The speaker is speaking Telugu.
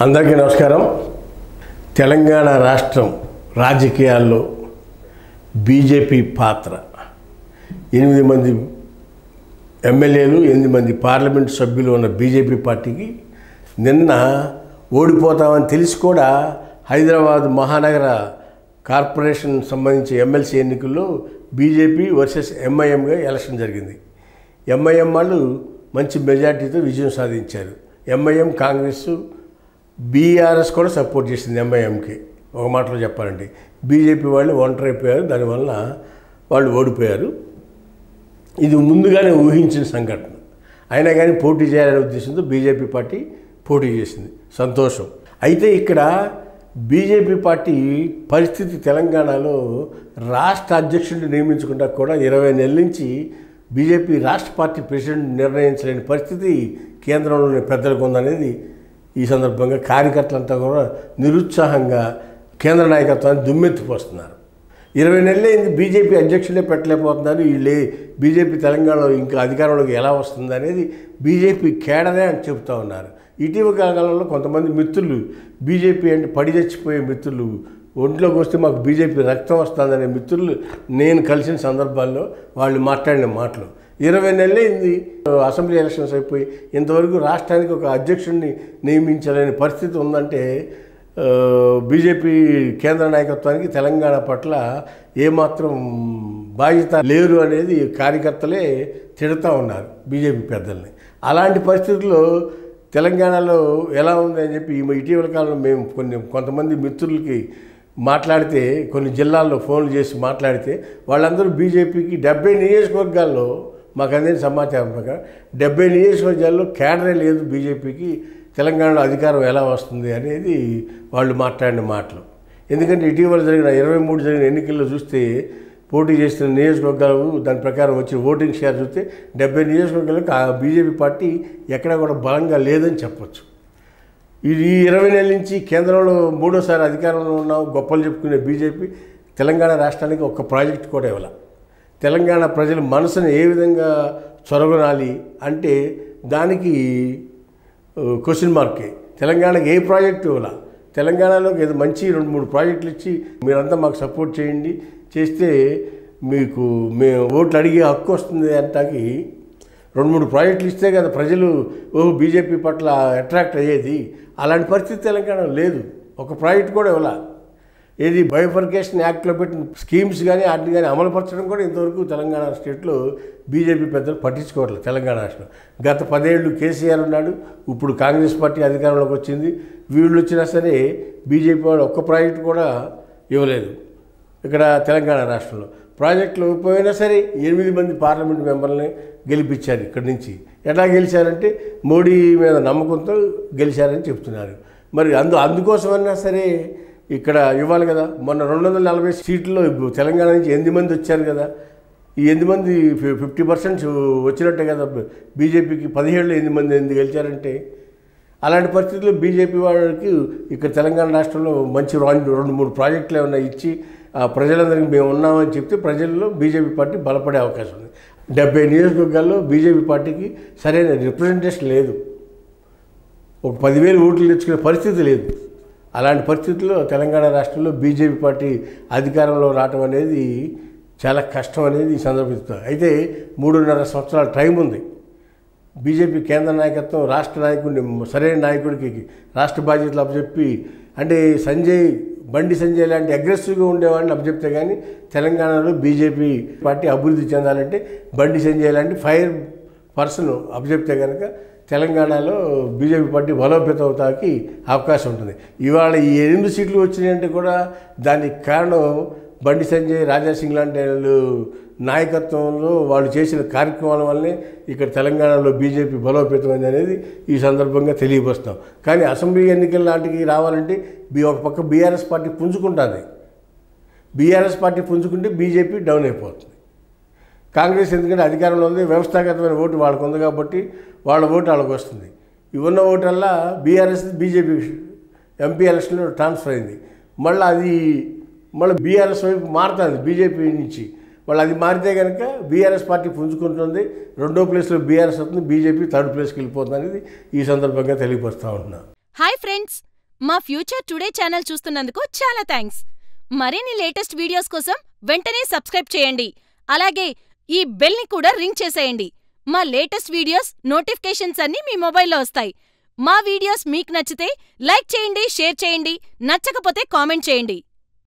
అందరికీ నమస్కారం. తెలంగాణ రాష్ట్రం రాజకీయాల్లో బీజేపీ పాత్ర 8 మంది ఎమ్మెల్యేలు 8 మంది పార్లమెంట్ సభ్యులు ఉన్న బీజేపీ పార్టీకి నిన్న ఓడిపోతామని తెలిసి కూడా హైదరాబాద్ మహానగర కార్పొరేషన్ సంబంధించి ఎమ్మెల్సీ ఎన్నికల్లో బీజేపీ వర్సెస్ ఎంఐఎంగా ఎలక్షన్ జరిగింది. ఎంఐఎం వాళ్ళు మంచి మెజార్టీతో విజయం సాధించారు. ఎంఐఎం కాంగ్రెస్ బీఆర్ఎస్ కూడా సపోర్ట్ చేసింది ఎంఐఎంకి. ఒక మాటలో చెప్పాలంటే బీజేపీ వాళ్ళు ఒంటరైపోయారు, దానివల్ల వాళ్ళు ఓడిపోయారు. ఇది ముందుగానే ఊహించిన సంఘటన. అయినా కానీ పోటీ చేయాలనే ఉద్దేశంతో బీజేపీ పార్టీ పోటీ చేసింది. సంతోషం. అయితే ఇక్కడ బీజేపీ పార్టీ పరిస్థితి తెలంగాణలో రాష్ట్ర అధ్యక్షుడిని నియమించకుండా కూడా 20 నెలల నుంచి బీజేపీ రాష్ట్ర పార్టీ ప్రెసిడెంట్ నిర్ణయించలేని పరిస్థితి కేంద్రంలోని పెద్దలకు ఉందనేది ఈ సందర్భంగా కార్యకర్తలంతా కూడా నిరుత్సాహంగా కేంద్ర నాయకత్వాన్ని దుమ్మెత్తిపోస్తున్నారు. 20 నెలలైంది బీజేపీ అధ్యక్షులే పెట్టలేకపోతున్నారు. వీళ్ళే బీజేపీ తెలంగాణలో ఇంకా అధికారంలోకి ఎలా వస్తుంది అనేది బీజేపీ కేడరే అని చెబుతూ ఉన్నారు. ఇటీవల కాలంలో కొంతమంది మిత్రులు బీజేపీ అంటే పడి చచ్చిపోయే మిత్రులు, ఒంట్లోకి వస్తే మాకు బీజేపీ రక్తం వస్తుందనే మిత్రులు నేను కలిసిన సందర్భాల్లో వాళ్ళు మాట్లాడిన మాటలు 20 నెలలైంది అసెంబ్లీ ఎలక్షన్స్ అయిపోయి ఇంతవరకు రాష్ట్రానికి ఒక అధ్యక్షుడిని నియమించలేని పరిస్థితి ఉందంటే బీజేపీ కేంద్ర నాయకత్వానికి తెలంగాణ పట్ల ఏమాత్రం బాధ్యత లేరు అనేది కార్యకర్తలే తిడుతూ ఉన్నారు బీజేపీ పెద్దల్ని. అలాంటి పరిస్థితుల్లో తెలంగాణలో ఎలా ఉంది అని చెప్పి ఇటీవల కాలంలో మేము కొంతమంది మిత్రులకి మాట్లాడితే, కొన్ని జిల్లాల్లో ఫోన్లు చేసి మాట్లాడితే వాళ్ళందరూ బీజేపీకి 70 నియోజకవర్గాల్లో మాకు అందిన సమాచారం ప్రకారం 70 నియోజకవర్గాల్లో కేడరే లేదు బీజేపీకి, తెలంగాణలో అధికారం ఎలా వస్తుంది అనేది వాళ్ళు మాట్లాడిన మాటలు. ఎందుకంటే ఇటీవల జరిగిన 23 జరిగిన ఎన్నికల్లో చూస్తే పోటీ చేసిన నియోజకవర్గాలు దాని ప్రకారం వచ్చి ఓటింగ్ షేర్ చూస్తే 70 నియోజకవర్గాలకు ఆ బీజేపీ పార్టీ ఎక్కడా కూడా బలంగా లేదని చెప్పొచ్చు. ఇది 20 నెలల నుంచి కేంద్రంలో 3వ అధికారంలో ఉన్నాం గొప్పలు చెప్పుకునే బీజేపీ తెలంగాణ రాష్ట్రానికి ఒక ప్రాజెక్ట్ కూడా ఇవ్వాలి. తెలంగాణ ప్రజల మనసును ఏ విధంగా చొరగనాలి అంటే దానికి క్వశ్చన్ మార్కే. తెలంగాణకి ఏ ప్రాజెక్టు ఇవ్వాలి? తెలంగాణలోకి ఏదో మంచి 2-3 ప్రాజెక్టులు ఇచ్చి మీరంతా మాకు సపోర్ట్ చేయండి, చేస్తే మీకు మేము ఓట్లు అడిగే హక్కు వస్తుంది అంటాకి 2-3 ప్రాజెక్టులు ఇస్తే కదా ప్రజలు బీజేపీ పట్ల అట్రాక్ట్ అయ్యేది. అలాంటి పరిస్థితి తెలంగాణ లేదు. ఒక ప్రాజెక్ట్ కూడా ఇవ్వాల. ఏది బైఫర్కేషన్ యాక్ట్లో పెట్టిన స్కీమ్స్ కానీ వాటిని కానీ అమలుపరచడం కూడా ఇంతవరకు తెలంగాణ స్టేట్లో బీజేపీ పెద్దలు పట్టించుకోవట్లేదు. తెలంగాణ రాష్ట్రం గత 10 ఏళ్ళు కేసీఆర్ ఉన్నాడు, ఇప్పుడు కాంగ్రెస్ పార్టీ అధికారంలోకి వచ్చింది. వీళ్ళు వచ్చినా సరే బీజేపీ వాళ్ళు ఒక్క ప్రాజెక్టు కూడా ఇవ్వలేదు. ఇక్కడ తెలంగాణ రాష్ట్రంలో ప్రాజెక్టులు పోయినా సరే 8 మంది పార్లమెంట్ మెంబర్లని గెలిపించారు. ఇక్కడి నుంచి ఎట్లా గెలిచారంటే మోడీ మీద నమ్మకంతో గెలిచారని చెప్తున్నారు. మరి అందుకోసమన్నా సరే ఇక్కడ ఇవ్వాలి కదా. మొన్న 240 సీట్లలో తెలంగాణ నుంచి 8 మంది వచ్చారు కదా. ఈ 8 మంది 50% వచ్చినట్టే కదా. బీజేపీకి 17లో 8 మంది ఎందుకు గెలిచారంటే అలాంటి పరిస్థితుల్లో బీజేపీ వాళ్ళకి ఇక్కడ తెలంగాణ రాష్ట్రంలో మంచి 2-3 ప్రాజెక్టులు ఏమన్నా ఇచ్చి ప్రజలందరికీ మేము ఉన్నామని చెప్తే ప్రజల్లో బీజేపీ పార్టీ బలపడే అవకాశం ఉంది. 70 నియోజకవర్గాల్లో బీజేపీ పార్టీకి సరైన రిప్రజెంటేషన్ లేదు. ఒక 10,000 ఓట్లు తెచ్చుకునే పరిస్థితి లేదు. అలాంటి పరిస్థితుల్లో తెలంగాణ రాష్ట్రంలో బీజేపీ పార్టీ అధికారంలో రావటం అనేది చాలా కష్టం అనేది ఈ సందర్భంతో. అయితే 3.5 సంవత్సరాల టైం ఉంది. బీజేపీ కేంద్ర నాయకత్వం రాష్ట్ర నాయకుడిని సరైన నాయకుడికి రాష్ట్ర బాధ్యతలు అప్పచెప్పి, అంటే బండి సంజయ్ లాంటి అగ్రెసివ్గా ఉండేవాడిని అప్పచెప్తే కానీ తెలంగాణలో బీజేపీ పార్టీ అభివృద్ధి చెందాలంటే బండి సంజయ్ లాంటి ఫైర్ పర్సన్ అప్పచెప్తే కనుక తెలంగాణలో బీజేపీ పార్టీ బలోపేతం అవుతానికి అవకాశం ఉంటుంది. ఇవాళ ఈ 8 సీట్లు వచ్చినాయంటే కూడా దానికి కారణం బండి సంజయ్, రాజాసింగ్ లాంటి నాయకత్వంలో వాళ్ళు చేసిన కార్యక్రమాల వల్లనే ఇక్కడ తెలంగాణలో బీజేపీ బలోపేతమైంది అనేది ఈ సందర్భంగా తెలియపరుస్తాం. కానీ అసెంబ్లీ ఎన్నికల నాటికి రావాలంటే ఒక పక్క బీఆర్ఎస్ పార్టీ పుంజుకుంటుంది. బీఆర్ఎస్ పార్టీ పుంజుకుంటే బీజేపీ డౌన్ అయిపోతుంది. కాంగ్రెస్ ఎందుకంటే అధికారంలో ఉంది, వ్యవస్థాగతమైన ఓటు వాళ్ళకు ఉంది కాబట్టి వాళ్ళ ఓటు వాళ్ళకి వస్తుంది. ఇవన్న ఓటల్లా బీఆర్ఎస్ బీజేపీ ఎంపీ ఎలక్షన్లో ట్రాన్స్ఫర్ అయింది. మళ్ళీ బీఆర్ఎస్ వైపు మారుతుంది బీజేపీ నుంచి. వాళ్ళు అది మారితే కనుక బీఆర్ఎస్ పార్టీ పుంజుకుంటుంది, 2వ ప్లేస్లో బీఆర్ఎస్ అవుతుంది, బీజేపీ 3rd ప్లేస్కి వెళ్ళిపోతుంది అనేది ఈ సందర్భంగా తెలియపరుస్తూ ఉంటున్నాను. హాయ్ ఫ్రెండ్స్, మా ఫ్యూచర్ టుడే ఛానల్ చూస్తున్నందుకు చాలా థ్యాంక్స్. మరిన్ని లేటెస్ట్ వీడియోస్ కోసం వెంటనే సబ్స్క్రైబ్ చేయండి. అలాగే ఈ బెల్ని కూడా రింగ్ చేసేయండి. మా లేటెస్ట్ వీడియోస్ నోటిఫికేషన్స్ అన్నీ మీ మొబైల్లో వస్తాయి. మా వీడియోస్ మీకు నచ్చితే లైక్ చేయండి, షేర్ చేయండి. నచ్చకపోతే కామెంట్ చేయండి.